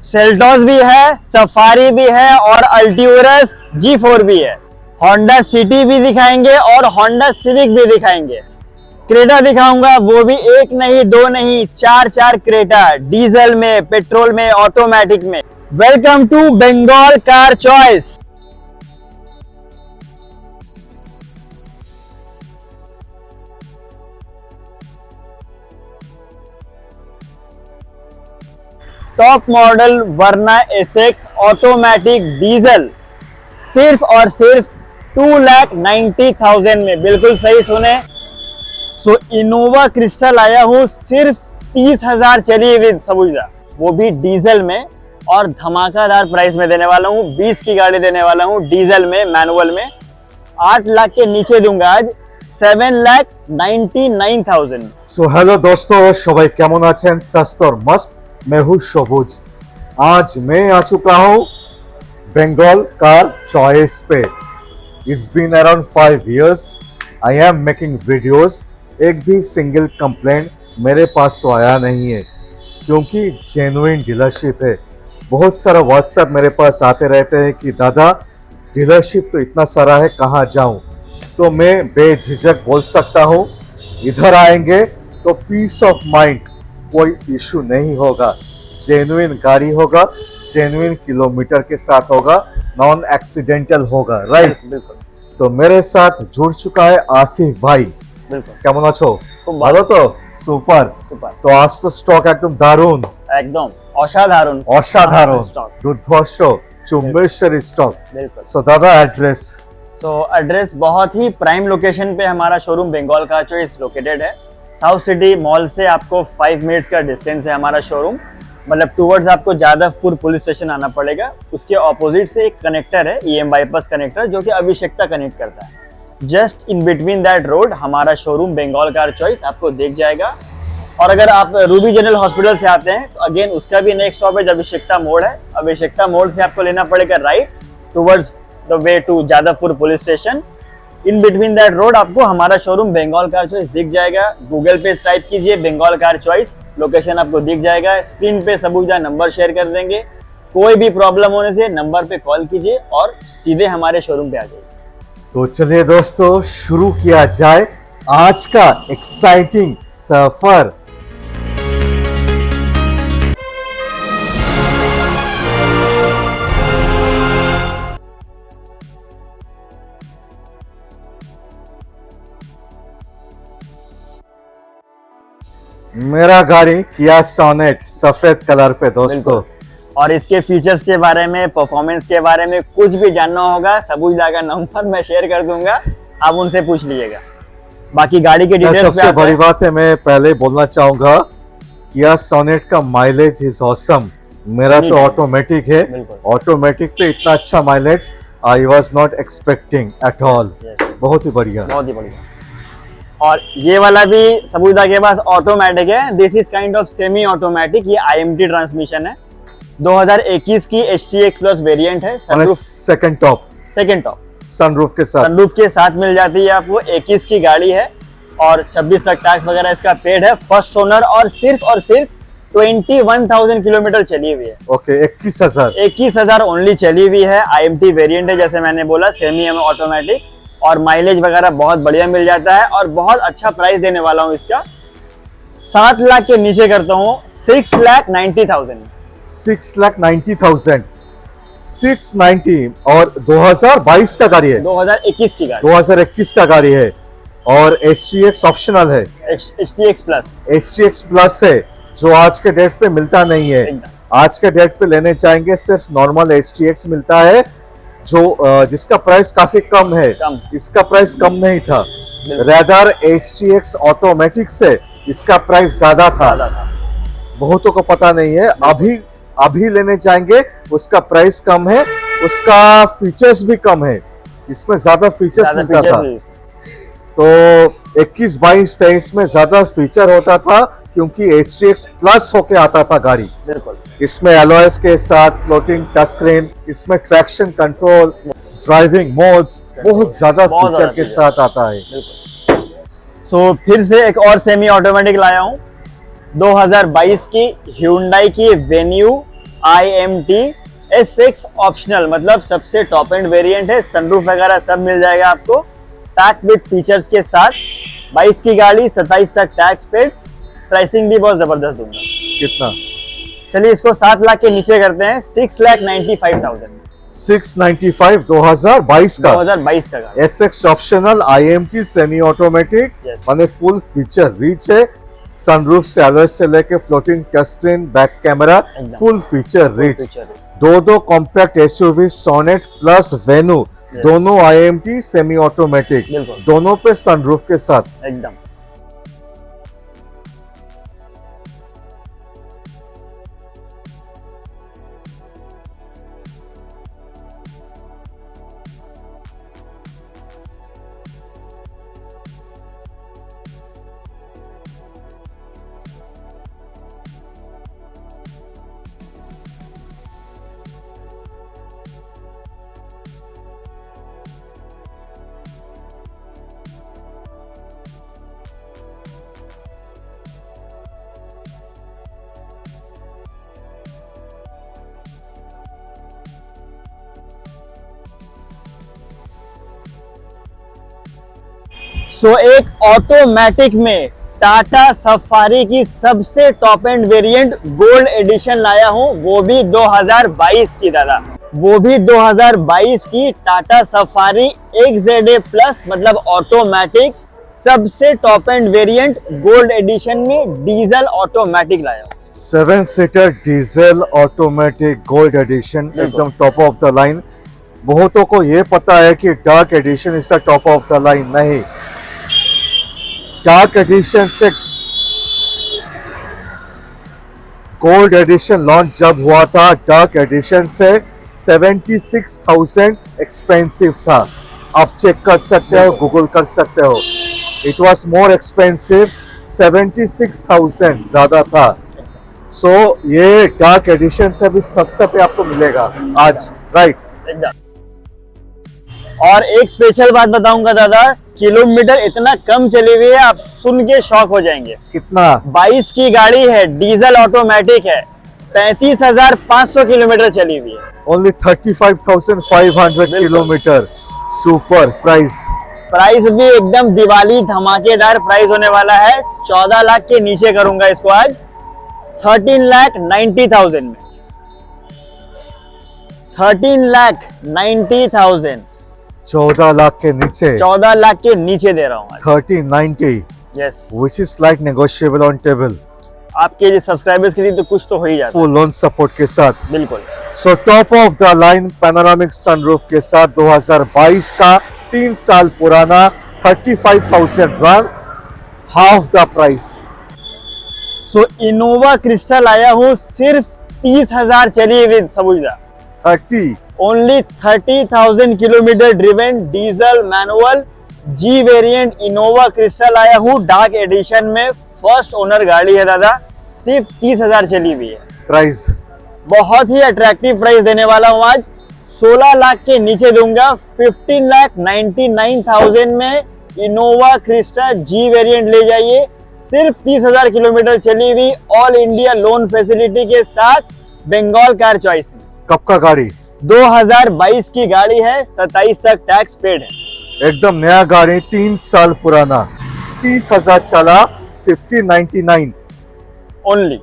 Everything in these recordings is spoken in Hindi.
सेल्टोस भी है, सफारी भी है और अल्टीवरस G4 भी है। होंडा सिटी भी दिखाएंगे और होंडा सिविक भी दिखाएंगे। क्रेटा दिखाऊंगा, वो भी एक नहीं दो नहीं चार क्रेटा, डीजल में, पेट्रोल में, ऑटोमेटिक में। Welcome to Bengal Car Choice. Top model Verna SX automatic diesel सिर्फ और सिर्फ 2,90,000 में। बिल्कुल सही सुने। सो इनोवा क्रिस्टल आया हूँ सिर्फ 30,000 चली हुई सबूजा, वो भी डीजल में, और धमाकादार प्राइस में देने वाला हूँ। 20 की गाड़ी देने वाला हूँ डीजल में, मैनुअल में। 8 लाख के नीचे दूंगा आज 7,99,000। सो हेलो दोस्तों, सबाई केमन आছেন? सस्त और मस्त। मैं हूँ सबुज। आज मैं आ चुका हूँ बंगाल कार चॉइस पे। It's been around 5 years I am making videos. एक भी सिंगल कंप्लेंट मेरे पास तो आया नहीं है, क्योंकि जेन्युइन डीलरशिप है। बहुत सारा व्हाट्सएप मेरे पास आते रहते हैं कि दादा डीलरशिप तो इतना सारा है, कहाँ जाऊँ? तो मैं बेझिझक बोल सकता हूँ, इधर आएंगे तो पीस ऑफ माइंड, कोई इशू नहीं होगा। जेन्युइन गाड़ी होगा, जेन्युइन किलोमीटर के साथ होगा, नॉन एक्सीडेंटल होगा, राइट? बिल्कुल। तो मेरे साथ जुड़ चुका है आसिफ भाई। बिल्कुल। কেমন আছো? ভালো তো? সুপার। তো আজ তো স্টক একদম দারুণ, একদম অসাধারণ অসাধারণ, স্টক। দুর্ধর্ষ, চুম্বেশ্বরী স্টক। बिल्कुल। सो दादा एड्रेस? सो एड्रेस बहुत ही प्राइम लोकेशन पे हमारा showroom Bengal Car Choice located है। साउथ सिटी मॉल से आपको 5 मिनट्स का डिस्टेंस है हमारा शोरूम। मतलब टूवर्ड्स आपको जादवपुर पुलिस स्टेशन आना पड़ेगा। उसके ऑपोजिट से एक कनेक्टर है, EM बाईपास कनेक्टर, जो कि अभिषेकता कनेक्ट करता है। Just in between that road हमारा शोरूम बंगाल कार चॉइस आपको दिख जाएगा। और अगर आप रूबी जनरल हॉस्पिटल से आते हैं तो अगेन उसका भी नेक्स्ट स्टॉपेज अभिषेकता मोड़ है। अभिषेकता मोड़ से आपको लेना पड़ेगा right towards the way to Jadavpur police station. In between that road आपको हमारा शोरूम बंगाल कार चॉइस दिख जाएगा। गूगल पे टाइप कीजिए बंगाल कार चॉइस, लोकेशन आपको दिख जाएगा। स्क्रीन पे सबूजा नंबर शेयर कर देंगे। कोई भी प्रॉब्लम होने से नंबर पे कॉल कीजिए और सीधे हमारे शोरूम पे आ जाइए। तो चलिए दोस्तों, शुरू किया जाए आज का एक्साइटिंग सफर। मेरा गाड़ी किया सोनेट सफेद कलर पे दोस्तों। और इसके फीचर्स के बारे में, परफॉर्मेंस के बारे में कुछ भी जानना होगा, सबूजा का नंबर मैं शेयर कर दूंगा, आप उनसे पूछ लीजिएगा। बाकी गाड़ी के डिटेल्स सबसे बड़ी बात है, मैं पहले बोलना चाहूंगा किया सोनेट का माइलेज इज ऑसम। मेरा तो ऑटोमेटिक है, ऑटोमेटिक पे इतना अच्छा mileage I was not expecting at all. बहुत ही बढ़िया, बहुत ही बढ़िया। और ये वाला भी सबूजा के पास ऑटोमेटिक है। This is kind of semi automatic. ये IMT ट्रांसमिशन है। 2021 की HCX प्लस वेरिएंट है। सेकंड टॉप सनरूफ के साथ मिल जाती है आपको। 21 की गाड़ी है और 26 तक टैक्स वगैरह इसका पेड है। फर्स्ट ओनर और सिर्फ 21,000 किलोमीटर चली हुई है। ओके, 21,000 ओनली चली हुई है। IMT वेरिएंट है, जैसे मैंने बोला, सेमी ऑटोमेटिक, और माइलेज वगैरह बहुत बढ़िया मिल जाता है। और बहुत अच्छा प्राइस देने वाला हूँ इसका। 7 लाख के नीचे करता हूँ 6,90,000। 6,90,000 690। और 2022 का गाड़ी है? 2021 की गाड़ी। 2021 का गाड़ी है। और HTX ऑप्शनल है। HTX प्लस है, जो आज के डेट पे मिलता नहीं है। आज के डेट पे लेने चाहेंगे सिर्फ नॉर्मल HTX मिलता है, जो जिसका प्राइस काफी कम है। इसका प्राइस कम नहीं था, रेदर HTX ऑटोमेटिक से इसका प्राइस ज्यादा था। बहुतों को पता नहीं है। अभी लेने जाएंगे उसका प्राइस कम है, उसका फीचर्स भी कम है। इसमें ज्यादा फीचर्स मिलता था। तो 21, 22, 23 में ज्यादा फीचर होता था, क्योंकि HTX प्लस होके आता था गाड़ी। बिल्कुल। इसमें एलॉयस के साथ फ्लोटिंग टच स्क्रीन, इसमें ट्रैक्शन कंट्रोल, ड्राइविंग मोड्स, बहुत ज्यादा फीचर के साथ आता है। सो फिर से एक और सेमी ऑटोमेटिक लाया हूँ। 2022 की Hyundai की वेन्यू IMT S6 ऑप्शनल, मतलब सबसे टॉप एंड वेरिएंट है। सनरूफ वगैरह सब मिल जाएगा आपको टैग विद फीचर्स के साथ। 22 की गाड़ी, 27 तक टैक्स पेड। प्राइसिंग भी बहुत जबरदस्त दूंगा। कितना? चलिए इसको 7 लाख के नीचे करते हैं, 6,95,000। 695 2022 का 2022 का गाड़ी। SX optional IMT semi automatic, Yes. माने फुल फीचर रिच है। सनरूफ से अलर्ट से लेके floating touch screen, back camera, एकदम। Full feature rich. फीचर है। दो compact SUV Sonet plus Venue, Yes. दोनों IMT सेमी ऑटोमेटिक, बिल्कुल। दोनों पे सनरूफ के साथ। एकदम। एक ऑटोमेटिक में टाटा सफारी की सबसे top end variant gold edition लाया हूं, वो भी 2022 की दादा, वो भी 2022 की टाटा सफारी XZA प्लस, मतलब ऑटोमेटिक सबसे top end variant gold edition में डीजल ऑटोमेटिक लाया हूं। 7 seater diesel automatic gold edition, एकदम टॉप ऑफ द लाइन। बहुतों को ये पता है कि dark edition is the top of the line, नहीं। डार्क एडिशन से गोल्ड एडिशन लॉन्च जब हुआ था, डार्क एडिशन से 76,000 एक्सपेंसिव था। आप चेक कर सकते हो, गूगल कर सकते हो। इट वॉज मोर एक्सपेंसिव, 76,000 ज्यादा था। सो ये डार्क एडिशन से भी सस्ते पे आपको मिलेगा आज, राइट? एकदम। और एक स्पेशल बात बताऊंगा दादा, किलोमीटर इतना कम चली हुई है, आप सुन के शॉक हो जाएंगे। कितना? 22 की गाड़ी है, डीजल ऑटोमेटिक है, 35,500 किलोमीटर चली हुई है। Only 35,500 kilometre. Super price. Price भी एकदम दिवाली धमाकेदार प्राइस होने वाला है। 14 लाख के नीचे करूंगा इसको आज, 13,90,000 में। 13,90,000। 14 लाख के नीचे, 14 लाख के नीचे दे रहा हूँ 1390, yes. which is like negotiable on table, आपके लिए सब्सक्राइबर्स के लिए तो कुछ तो हो ही जाता है। full loan support के साथ। बिल्कुल। So top of the line panoramic sunroof के साथ 2022 का 3 साल पुराना 35,000 run, half the price। So Innova crystal आया हूँ, सिर्फ 30,000 चली हुई सबूजा। 30, only 30,000 kilometre driven, diesel manual G variant Innova crystal आया हूँ डार्क एडिशन में। फर्स्ट ओनर गाड़ी है दादा, सिर्फ 30,000 चली हुई है। प्राइस बहुत ही अट्रैक्टिव प्राइस देने वाला हूँ आज, 16 लाख के नीचे दूंगा। 15,99,000 में इनोवा क्रिस्टा जी वेरिएंट ले जाइए, सिर्फ 30,000 किलोमीटर चली हुई, ऑल इंडिया लोन फैसिलिटी के साथ, बंगाल कार चॉइस में। कब का गाड़ी? 2022 की गाड़ी है, 27 तक टैक्स पेड है। एकदम नया गाड़ी, 3 साल पुराना, 30,000 चला, 1599 ओनली।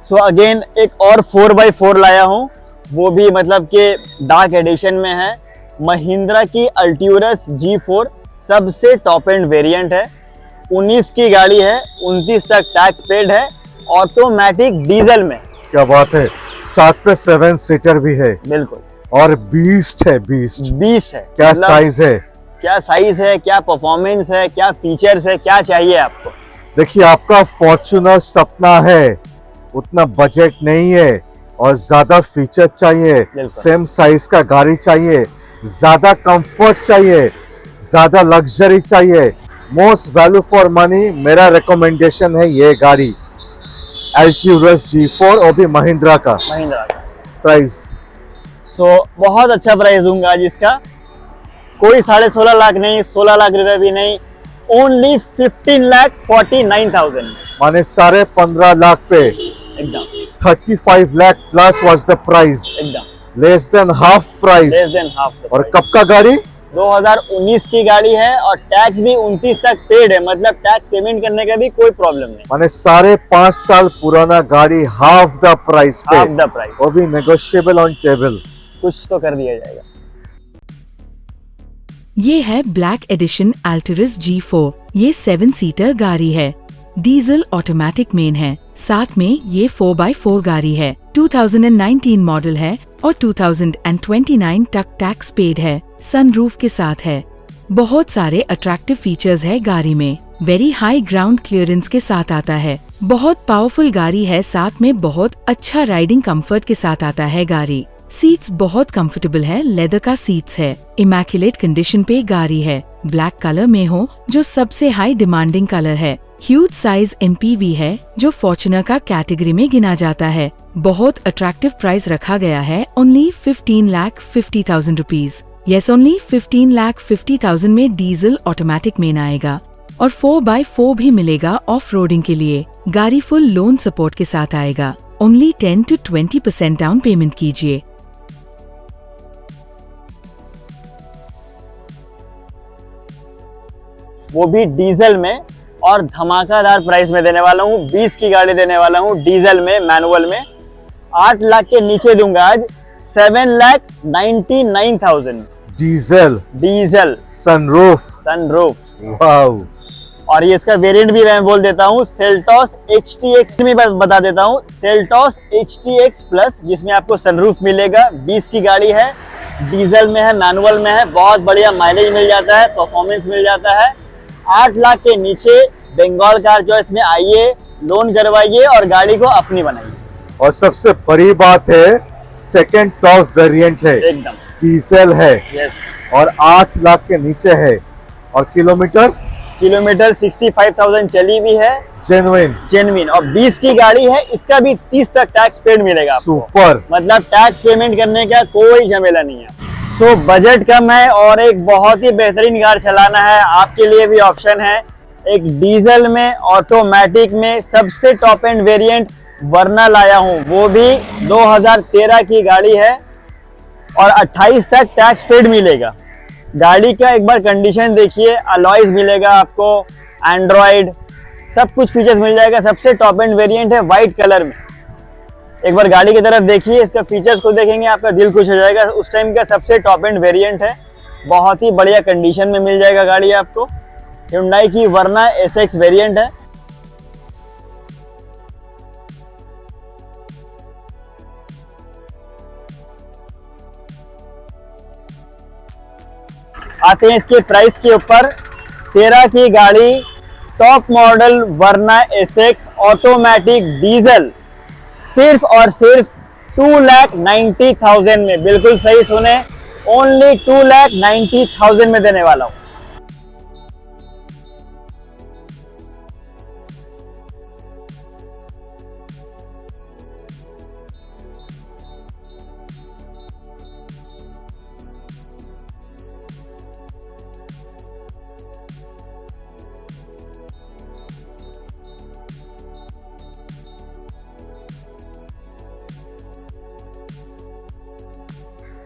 सो अगेन एक और 4x4 लाया हूँ, वो भी मतलब कि डार्क एडिशन में है। महिंद्रा की अल्ट्यूरस G4 सबसे टॉप एंड वेरिएंट है। 2019 की गाड़ी है, 29 तक टैक्स पेड है, ऑटोमेटिक डीजल में। क्या बात है, साथ पे 7 सीटर भी है बिल्कुल और बीस्ट है, बीस्ट। बीस्ट है। क्या मतलब साइज है, क्या साइज है, क्या परफॉर्मेंस है, क्या फीचर्स है, क्या चाहिए आपको। देखिए आपका फॉर्च्यूनर सपना है, उतना बजट नहीं है और ज्यादा फीचर चाहिए, बिल्कुल। सेम साइज का गाड़ी चाहिए, ज्यादा कंफर्ट चाहिए, ज्यादा लग्जरी चाहिए, मोस्ट वैल्यू फॉर मनी, मेरा रिकमेंडेशन है ये गाड़ी एल्ट्यूरस G4 और भी महिंद्रा का। महिंद्रा का प्राइस बहुत अच्छा प्राइस दूंगा आज इसका। कोई 16.5 लाख नहीं, 16 लाख रुपए भी नहीं, ओनली 15,49,000 माने 15.5 लाख पे, एकदम 35 lakh plus was the price, एकदम less than half price. Less than half. और कब का गाड़ी? 2019 की गाड़ी है और टैक्स भी 29 तक पेड है, मतलब टैक्स पेमेंट करने का भी कोई प्रॉब्लम नहीं। माने 5.5 साल पुराना गाड़ी हाफ द प्राइस पे, हाफ द प्राइस, वो भी नेगोशिएबल ऑन टेबल। कुछ तो कर दिया जाएगा। ये है ब्लैक एडिशन अल्टरस G4। ये 7 सीटर गाड़ी है, डीजल ऑटोमेटिक मेन है, साथ में ये 4x4 गाड़ी है, 2019 मॉडल है और 2029 तक टैक्स पेड है, सनरूफ के साथ है। बहुत सारे अट्रैक्टिव फीचर्स है गाड़ी में, वेरी हाई ग्राउंड क्लियरेंस के साथ आता है, बहुत पावरफुल गाड़ी है, साथ में बहुत अच्छा राइडिंग कंफर्ट के साथ आता है गाड़ी। सीट्स बहुत कंफर्टेबल है, लेदर का सीट्स है, इमैक्युलेट कंडीशन पे गाड़ी है, ब्लैक कलर में हो जो सबसे हाई डिमांडिंग कलर है, ह्यूज साइज MPV है जो फॉर्च्यूनर का कैटेगरी में गिना जाता है। बहुत अट्रैक्टिव प्राइस रखा गया है, ओनली 15,50,000 रुपीज। यस, ओनली 15,50,000 में डीजल ऑटोमेटिक में आएगा और 4x4 भी मिलेगा ऑफ रोडिंग के लिए। गाड़ी फुल लोन सपोर्ट के साथ आएगा, ओनली 10 to 20% डाउन पेमेंट कीजिए। वो भी डीजल में और धमाकेदार प्राइस में देने वाला हूँ। 20 की गाड़ी देने वाला हूँ डीजल में, मैनुअल में। 8 लाख के नीचे दूंगा आज, 7,99,000 diesel, diesel, sunroof, sunroof. Wow. और ये इसका वेरिएंट भी मैं बोल देता हूँ, सेल्टॉस HTX में बता देता हूँ, सेल्टॉस HTX प्लस, जिसमें आपको सनरूफ मिलेगा। 20 की गाड़ी है, डीजल में है, मैनुअल में है, बहुत बढ़िया माइलेज मिल जाता है, परफॉर्मेंस मिल जाता है। 8 लाख के नीचे बंगाल कार चॉइस में आइए, लोन करवाइए और गाड़ी को अपनी बनाइए। और सबसे बड़ी बात है, सेकंड टॉप वेरिएंट है, एकदम डीजल है यस। और 8 लाख के नीचे है और किलोमीटर 65,000 चली भी है, जेन्युइन। और 20 की गाड़ी है, इसका भी 30 तक टैक्स पेड मिलेगा आपको। सुपर। मतलब टैक्स पेमेंट करने का कोई झमेला नहीं है। सो बजट कम है और एक बहुत ही बेहतरीन कार चलाना है, आपके लिए भी ऑप्शन है। एक डीजल में, ऑटोमेटिक में सबसे टॉप एंड वेरिएंट वर्ना लाया हूं, वो भी 2013 की गाड़ी है और 28 तक टैक्स पेड मिलेगा। गाड़ी का एक बार कंडीशन देखिए, अलॉयज मिलेगा आपको, एंड्रॉइड, सब कुछ फीचर्स मिल जाएगा। सबसे टॉप एंड वेरिएंट है, व्हाइट कलर में। एक बार गाड़ी की तरफ देखिए, इसका फीचर्स को देखेंगे आपका दिल खुश हो जाएगा। उस टाइम का सबसे टॉप एंड वेरिएंट है, बहुत ही बढ़िया कंडीशन में मिल जाएगा गाड़ी आपको। Hyundai की वर्ना SX वेरिएंट है। आते हैं इसके प्राइस के ऊपर। 13 की गाड़ी, टॉप मॉडल वर्ना SX ऑटोमेटिक डीजल, सिर्फ और सिर्फ 2,90,000 में। बिल्कुल सही सुने, ओनली 2,90,000 में देने वाला हूं।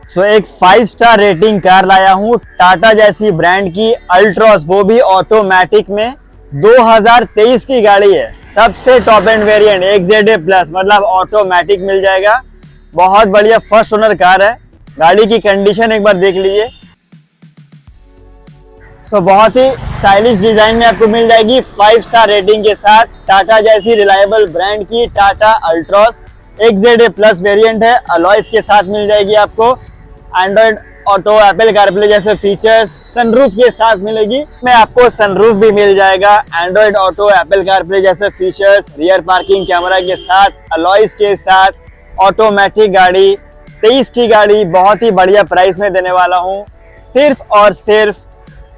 सो एक 5 स्टार रेटिंग कार लाया हूं, टाटा जैसी ब्रांड की अल्ट्रॉस, वो भी ऑटोमेटिक में। 2023 की गाड़ी है, सबसे top end variant XZA plus, मतलब ऑटोमेटिक मिल जाएगा। बहुत बढ़िया फर्स्ट ओनर कार है। गाड़ी की कंडीशन एक बार देख लीजिए। बहुत ही स्टाइलिश डिजाइन में आपको मिल जाएगी 5 स्टार रेटिंग के साथ। टाटा जैसी रिलायबल ब्रांड की Tata Altroz XZA plus variant है, अलॉयज के साथ मिल जाएगी आपको। एंड्रॉइड ऑटो, एप्पल कारप्ले जैसे फीचर्स, सनरूफ के साथ मिलेगी। में आपको सनरूफ भी मिल जाएगा, एंड्रॉइड ऑटो, एप्पल कारप्ले जैसे फीचर्स, रियर पार्किंग कैमरा के साथ, अलॉयज के साथ, ऑटोमेटिक गाड़ी, 23 की गाड़ी बहुत ही बढ़िया प्राइस में देने वाला हूँ, सिर्फ और सिर्फ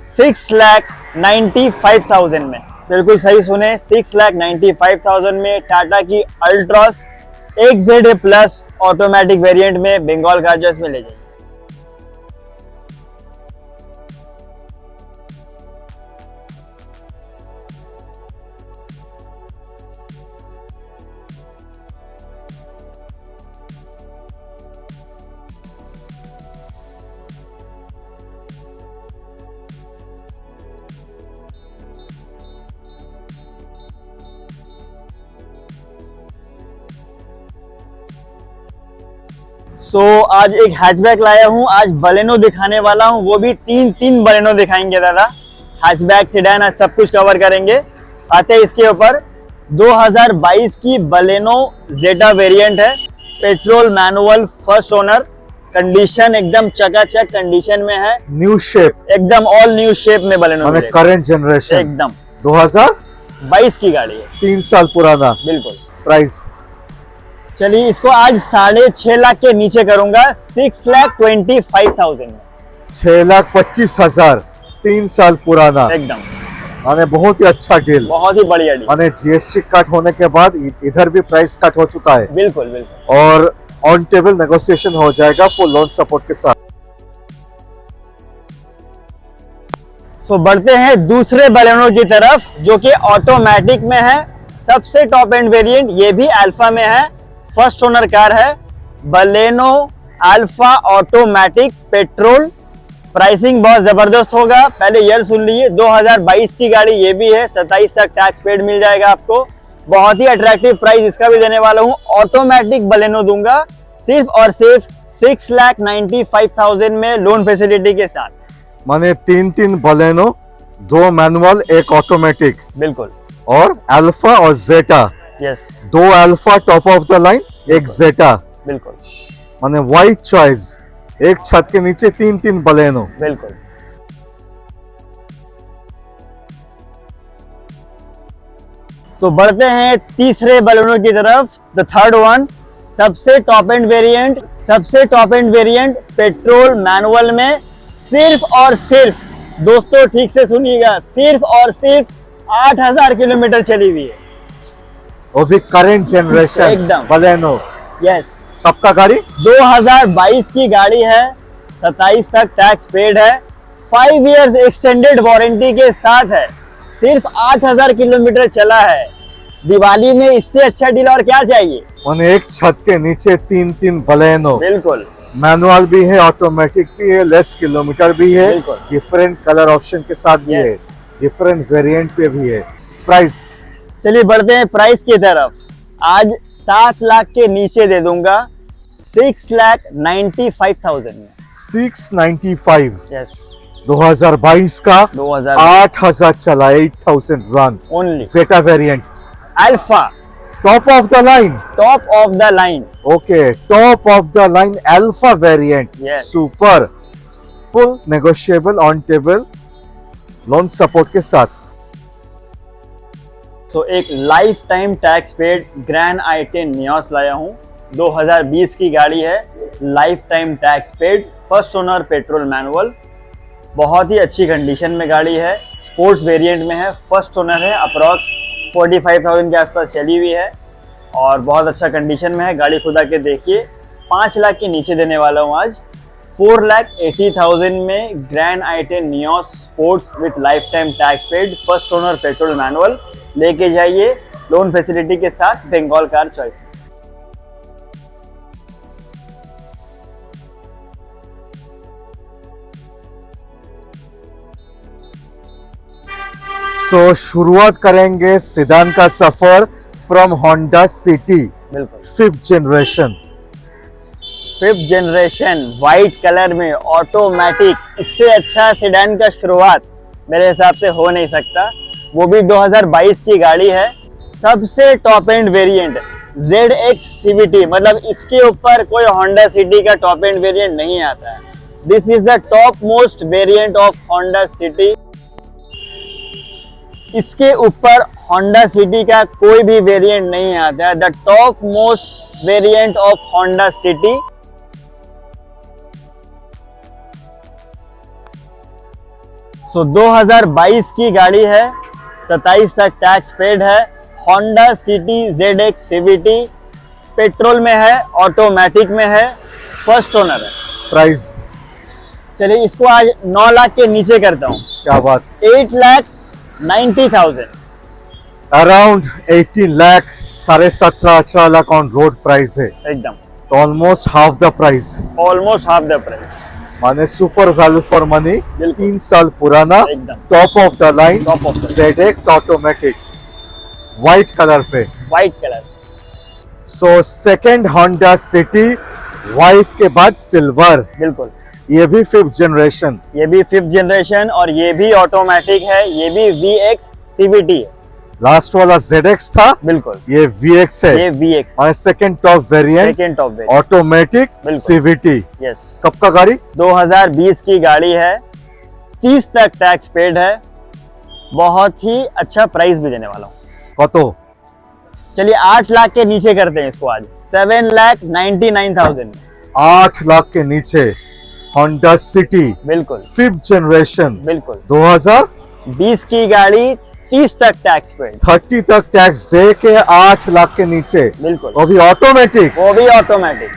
6,95,000 में। बिल्कुल सही सुने, 6,95,000 में टाटा की Altroz XZA plus automatic variant में बंगाल कार चॉइस में ले जाइए। आज एक हैचबैक लाया हूँ, आज बलेनो दिखाने वाला हूँ, वो भी तीन बलेनो दिखाएंगे दादा। हैचबैक, सेडान, आज सब कुछ कवर करेंगे। आते हैं इसके ऊपर। 2022 की बलेनो जेटा वेरिएंट है, petrol manual, first owner, condition एकदम चकाचक कंडीशन में है, न्यू शेप, एकदम ऑल न्यू शेप में बलेनो माने करंट जनरेशन, एकदम 2022 की गाड़ी है, 3 साल पुराना। बिल्कुल। प्राइस चलिए इसको आज 6.5 लाख के नीचे करूंगा, 6,25,000 में। 6,25,000, 3 साल पुराना, एकदम माने बहुत ही अच्छा डील, बहुत ही बढ़िया डील। माने GST कट होने के बाद इधर भी प्राइस कट हो चुका है, बिल्कुल बिल्कुल, और ऑन टेबल नेगोशिएशन हो जाएगा फुल लोन सपोर्ट के साथ। बढ़ते हैं दूसरे बलेनो की तरफ, जो कि ऑटोमेटिक में है, सबसे टॉप एंड वेरिएंट, ये भी अल्फा में है, फर्स्ट ओनर कार है, Baleno alpha automatic petrol. Pricing बहुत जबरदस्त होगा, पहले ईयर सुन लीजिए, 2022 की गाड़ी ये भी है, 27 तक टैक्स पेड मिल जाएगा आपको। बहुत ही अट्रैक्टिव प्राइस इसका भी देने वाला हूँ, ऑटोमेटिक बलेनो दूंगा सिर्फ और सिर्फ 6,95,000 में लोन फैसिलिटी के साथ। माने 3 बलेनो, 2 मैनुअल, 1 ऑटोमेटिक, बिल्कुल, और अल्फा और Zeta, yes, 2 Alpha top of the line, 1 Zeta, बिल्कुल, माने वाइड चॉइस, एक छत के नीचे 3 बलेनो। बिल्कुल। तो बढ़ते हैं तीसरे बलेनो की तरफ, द थर्ड वन, सबसे top end variant petrol manual में, सिर्फ और सिर्फ, दोस्तों ठीक से सुनिएगा, सिर्फ और सिर्फ 8,000 किलोमीटर चली हुई है, वो भी करंट जनरेशन एकदम बलेनो। यस, कब का गाड़ी? 2022 की गाड़ी है, 27 तक टैक्स पेड है, 5 इयर्स एक्सटेंडेड वारंटी के साथ है, सिर्फ 8,000 किलोमीटर चला है। दिवाली में इससे अच्छा डील और क्या चाहिए? माने एक छत के नीचे 3 बलेनो, बिल्कुल, मैनुअल भी है, ऑटोमेटिक भी है, लेस किलोमीटर भी है, बिल्कुल, डिफरेंट कलर ऑप्शन के साथ भी है, डिफरेंट वेरिएंट पे भी है। प्राइस, चलिए बढ़ते हैं प्राइस की तरफ। आज 7 लाख के नीचे दे दूंगा, 6,95,000 में। 695, यस, 2022 का, 8,000 चला, 8,000 run, only, Zeta variant, Alpha, top of the line, okay, top of the line Alpha variant, Yes. Super, full negotiable, on table, loan support के साथ। एक lifetime tax paid Grand i10 Nios लाया हूँ, 2020 की गाड़ी है, lifetime tax paid, first owner, petrol manual, बहुत ही अच्छी कंडीशन में गाड़ी है, स्पोर्ट्स वेरिएंट में है, फर्स्ट ओनर है, अप्रॉक्स 45,000 के आसपास चली हुई है, और बहुत अच्छा कंडीशन में है। गाड़ी खुद आके देखिए, 5 लाख के नीचे देने वाला हूँ आज, 4,80,000 में grand i10 Nios sports with life time tax paid, first owner, petrol manual, लेके जाइए लोन फैसिलिटी के साथ बंगाल कार चॉइस। शुरुआत करेंगे सिडान का सफर फ्रॉम होंडा सिटी, बिल्कुल, 5th जनरेशन, व्हाइट कलर में ऑटोमेटिक, इससे अच्छा सेडान का शुरुआत मेरे हिसाब से हो नहीं सकता, वो भी 2022 की गाड़ी है। सबसे top end variant ZX CVT, मतलब इसके ऊपर कोई होंडा सिटी का टॉप एंड वेरिएंट नहीं आता है। This is the topmost variant of Honda city. इसके ऊपर होंडा सिटी का कोई भी वेरिएंट नहीं आता है। The topmost variant of Honda City. So 2022 की गाड़ी है, 27 तक टैक्स पेड है। Honda City ZX CVT petrol में है, ऑटोमेटिक में है, फर्स्ट ओनर है। प्राइस चलिए इसको आज 9 लाख के नीचे करता हूँ। क्या बात, 8,90,000। Around 18 lakh, 17.5-18 lakh on road price है, एकदम तो almost half the price, almost half the price. माने सुपर वैल्यू फॉर मनी। बिल्कुल। 3 साल पुराना, एकदम। Top of the line, Top of the ZX automatic, white colour पे। White colour. So second Honda City, white के बाद सिल्वर, बिल्कुल, ये भी 5th जनरेशन। ये भी 5th जनरेशन और ये भी ऑटोमेटिक है। ये भी VX CVT है। लास्ट वाला ZX था, बिल्कुल, ये VX है, ये VX और second top variant, second top variant. Automatic बिल्कुल। CVT। यस, कब का गाड़ी? 2020 की गाड़ी है, 30 तक टैक्स पेड है। बहुत ही अच्छा प्राइस भी देने वाला हूँ। कतो? चलिए 8 लाख के नीचे करते हैं इसको आज, 7,99,000। 8 लाख के नीचे होंडा सिटी, बिल्कुल 5th जनरेशन, बिल्कुल। 2020 की गाड़ी, 30 तक टैक्स पेड। 30 तक टैक्स दे के 8 लाख के नीचे, बिल्कुल, वो भी ऑटोमेटिक। वो भी ऑटोमेटिक।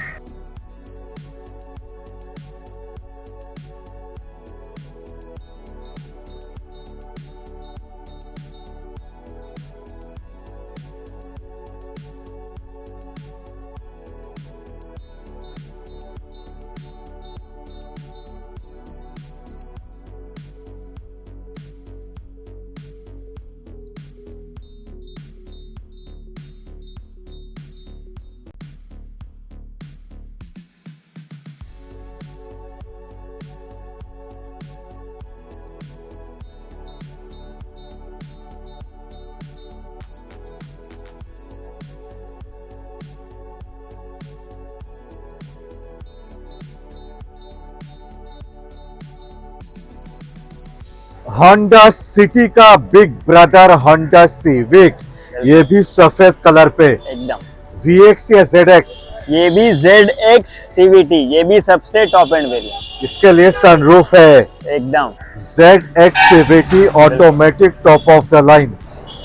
होंडा सिटी का बिग ब्रदर होंडा सिविक, ये भी सफेद कलर पे, एकदम। VX या ZX? ये भी ZX CVT, ये भी सबसे टॉप एंड वेरिएंट। इसके लिए सनरूफ है। एकदम ZX CVT automatic, top of the line.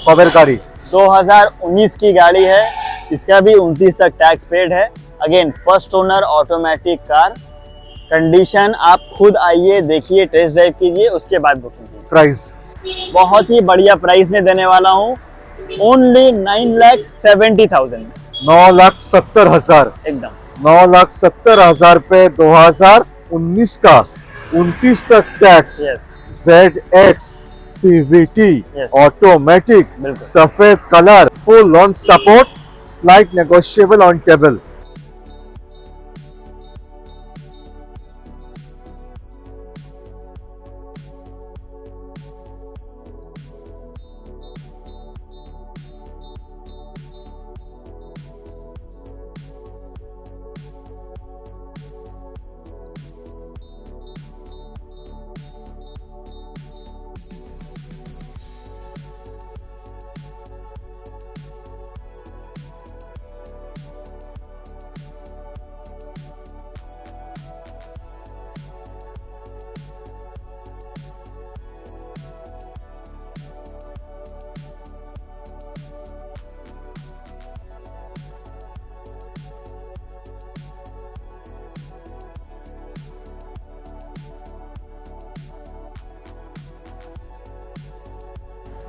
Cover गाड़ी 2019 की गाड़ी है, इसका भी 29 तक टैक्स पेड है। Again first owner automatic car. Condition आप खुद आइए, देखिए, टेस्ट ड्राइव कीजिए, उसके बाद बुकिंग कीजिए। प्राइस बहुत ही बढ़िया प्राइस में देने वाला हूँ, ओनली 9,70,000। 9,70,000। एकदम 9,70,000 पे 2019 का 29 तक tax. Yes, ZX CVT Yes. Automatic, बिल्कुल। सफेद colour, full on support, slight negotiable on table.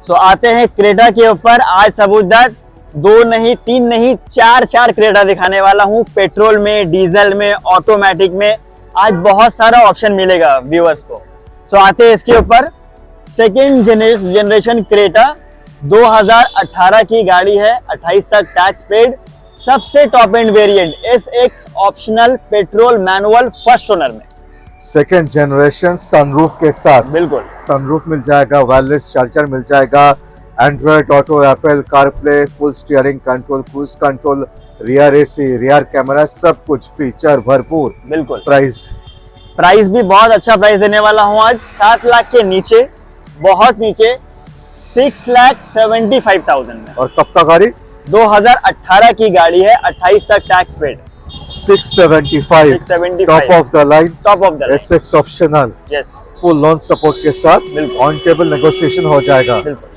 So आते हैं क्रेटा के ऊपर। आज सबूतदार 2 नहीं 3 नहीं 4 क्रेटा दिखाने वाला हूँ, पेट्रोल में, डीजल में, ऑटोमेटिक में। आज बहुत सारा ऑप्शन मिलेगा व्यूअर्स को। सो आते हैं इसके ऊपर। सेकेंड जनरेशन क्रेटा 2018 की गाड़ी है, 28 तक टैक्स पेड, सबसे top end variant SX optional petrol manual first owner में। सेकेंड जनरेशन सनरूफ के साथ। बिल्कुल सनरूफ मिल जाएगा, वायरलेस चार्जर मिल जाएगा, Android auto, Apple CarPlay, full steering control, cruise control, rear AC, rear camera, सब कुछ फीचर भरपूर। बिल्कुल। प्राइस भी बहुत अच्छा प्राइस देने वाला हूँ आज, 7 लाख के नीचे, बहुत नीचे, 6,75,000 में। और कब का गाड़ी? 2018 की गाड़ी है, 28 तक tax paid. 675 top of the line, SX optional, yes, full loan support के साथ, बिल्कुल। ऑन टेबल नेगोशिएशन हो जाएगा। बिल्कुल।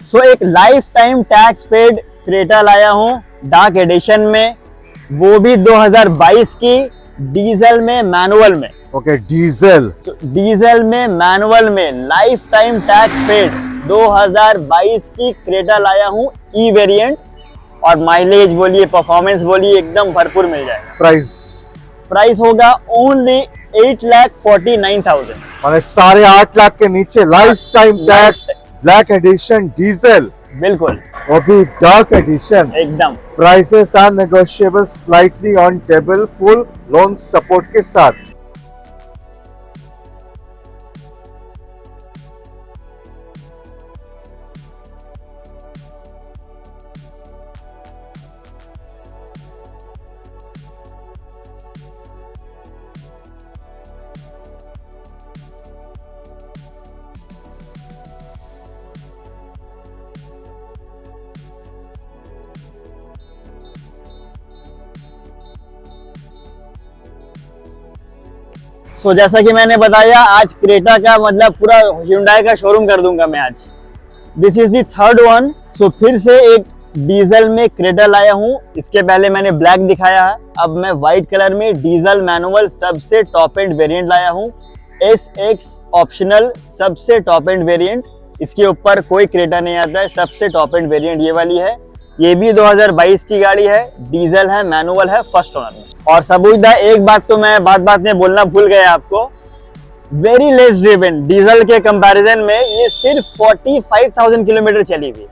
सो एक lifetime tax paid Creta लाया हूँ डार्क एडिशन में, वो भी 2022 की, डीजल में, मैनुअल में। ओके, डीजल में, मैनुअल में, लाइफ टाइम टैक्स पेड 2022 की क्रेटा लाया हूँ, ई वेरिएंट, और माइलेज बोलिए, परफॉर्मेंस बोलिए, एकदम भरपूर मिल जाएगा। प्राइस होगा ओनली 8,49,000, माने 8.5 लाख के नीचे lifetime tax, black edition diesel, बिल्कुल, और भी डार्क एडिशन एकदम। Prices are negotiable, slightly on table, full loan support के साथ। सो जैसा कि मैंने बताया, आज क्रेटा का मतलब पूरा Hyundai का शोरूम कर दूंगा मैं आज। This is the third one. So फिर से एक डीजल में क्रेटा लाया हूँ। इसके पहले मैंने ब्लैक दिखाया है, अब मैं व्हाइट कलर में डीजल मैनुअल सबसे टॉप एंड वेरिएंट लाया हूँ, SX ऑप्शनल सबसे टॉप एंड वेरिएंट। इसके ऊपर कोई क्रेटा नहीं आता है, सबसे टॉप एंड वेरिएंट ये वाली है। ये भी 2022 की गाड़ी है, डीजल है, मैनुअल है, फर्स्ट ओनर में। और सबूदा एक बात तो मैं बात में बोलना भूल गया आपको, वेरी लेस ड्रिवन, डीजल के कंपैरिजन में ये सिर्फ 45,000 किलोमीटर चली हुई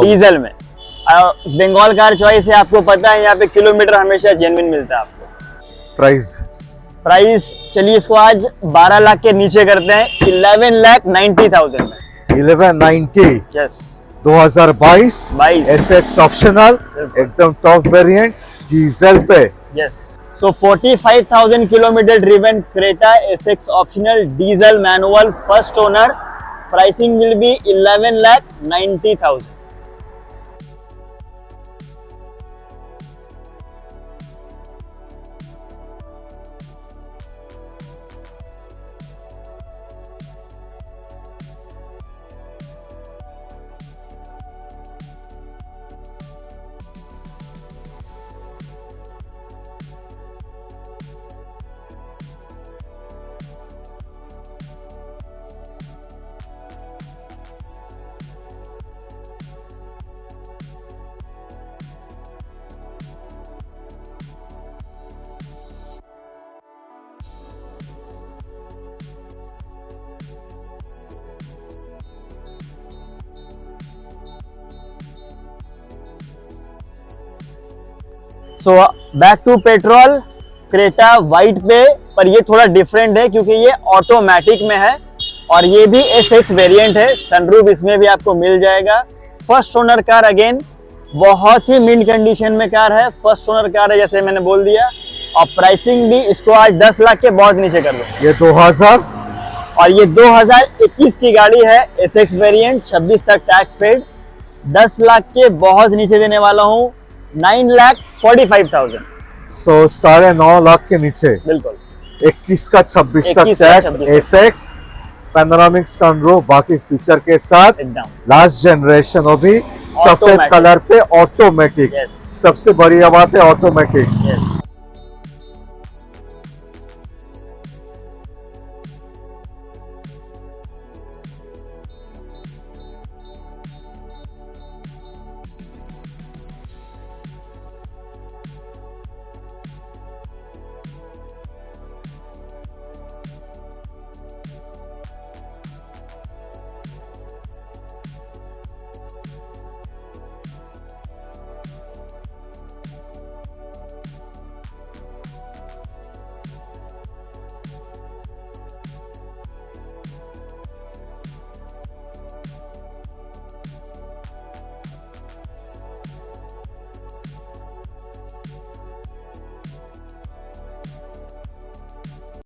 डीजल में। बंगाल कार चॉइस है, आपको पता है यहाँ पे किलोमीटर हमेशा जेन्युइन मिलता है आपको। प्राइस चलिए इसको आज 12 लाख के नीचे करते हैं, 11,90,000 में। 1190, यस, 2022 SX ऑप्शनल, एकदम टॉप वेरिएंट डीजल पे। Yes, so 45,000 kilometre driven Creta SX optional diesel manual first owner, pricing will be 11,90,000। So back to petrol, Creta white पे, पर ये थोड़ा डिफरेंट है क्योंकि ये ऑटोमेटिक में है और ये भी SX वेरिएंट है। सनरूफ इसमें भी आपको मिल जाएगा। फर्स्ट ओनर कार, अगेन बहुत ही मिंट कंडीशन में कार है, फर्स्ट ओनर कार है जैसे मैंने बोल दिया। और प्राइसिंग भी इसको आज 10 लाख के बहुत नीचे कर दो। ये 2000 और ये 2021 की गाड़ी है, SX वेरिएंट, 26 तक टैक्स पेड, 10 लाख के बहुत नीचे देने वाला हूँ, 9,45,000। सो 9.5 लाख के नीचे, बिल्कुल। 21 का 26 तक टैक्स, SX पैनोरामिक सनरूफ, बाकी फीचर के साथ, एकदम लास्ट जनरेशन, वो भी सफेद Automatic. कलर पे ऑटोमेटिक। Yes. सबसे बढ़िया बात है ऑटोमेटिक। यस